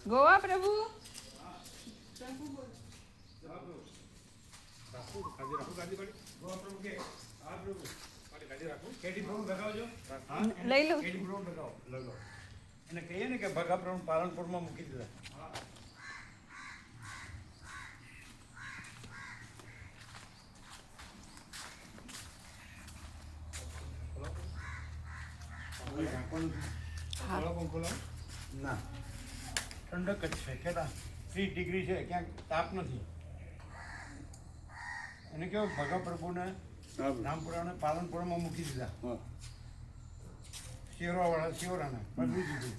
ગોવા પ્રભુ લઈ લો. એને કહીએ ને કે ભગા પ્રભુ પાલનપુરમાં મૂકી દીધા. ના ઠંડક જ છે કેટલા 30 ડિગ્રી છે, ક્યાંક તાપ નથી. એને કેવું ભગા પ્રભુને રામપુરાને પાલનપુરમાં મૂકી દીધા. શિવરાવાળા શિવરાને બદલી દીધું.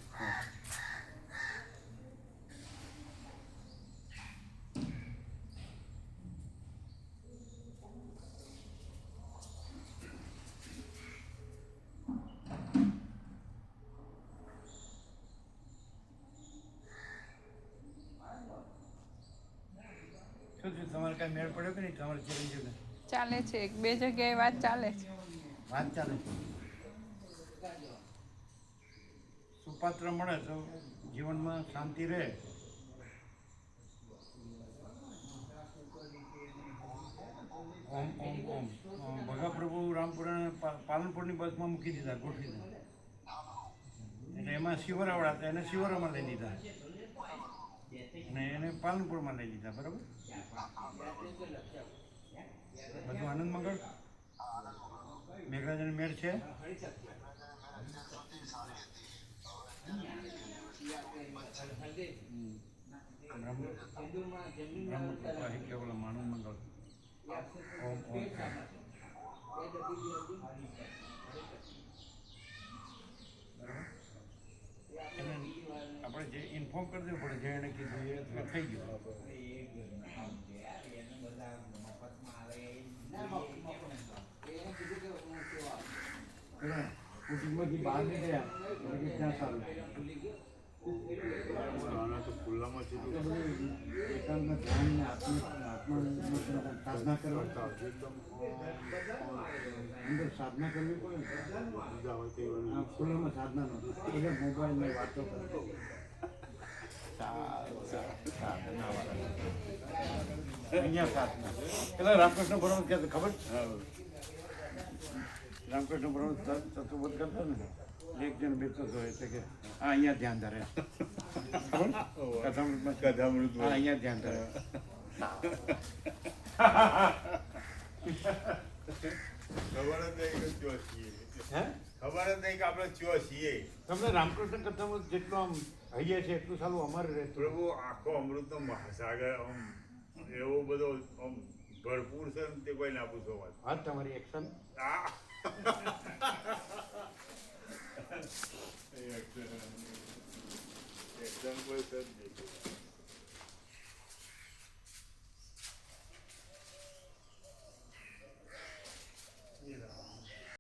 શું થયું, તમારે કાંઈ મેળ પડ્યો કે નહીં? તમારે ચિરંજીવને ચાલે છે, એક બે જગ્યાએ વાત ચાલે છે. વાત ચાલે છે. સુપાત્ર મળે તો જીવનમાં શાંતિ રહે. ઓમ ઓમ ઓમ ભગા પ્રભુ રામપુરાને પાલનપુરની બસમાં મૂકી દીધા, ગોઠવીને. એટલે એમાં શિવરાવાળા હતા, એને શિવરામાં લઈ લીધા અને એને પાલનપુરમાં લઈ લીધા. બરાબર, બધું આનંદ મંગળ. મેઘરાજાની મેળ છે. કેવલમ આનંદ મંગળ. ઓમ ઓમ. આપણે જે ઇન્ફોર્મ કરી દેવું પડે, જે એને કીધું એ થઈ ગયું. કુટુંબમાંથી બહાર નીકળ્યા ત્યાં સારું. ખુલ્લામાં એકાંતમાં ધ્યાન ને સાધના કરવા અંદર સાધના કરવી પડે. ખુલ્લામાં સાધના નો મોબાઈલની વાતો કરે. અહીંયા સાધના પેલા રામકૃષ્ણ પરમહંસ કહેતા, ખબર? રામકૃષ્ણ પરમહંસ તત્વબોધ કરતા ને, એક જણ બેસતો હોય એટલે કે હા અહીંયા ધ્યાન ધરે. કથામૃત હા અહીંયા ધ્યાન ધરે. ખબર જ નહીં કે આપણે ચો છીએ. તમને રામકૃષ્ણ કથામાં જેટલું આમ હૈયે છે એટલું સારું અમારે રહેતું. પ્રભુ આખો અમૃતનો મહાસાગર આમ એવો બધો આમ ભરપૂર છે ને, તે કોઈ ના પૂછો વાત. હા તમારી એક્શન એક્શન કોઈ સર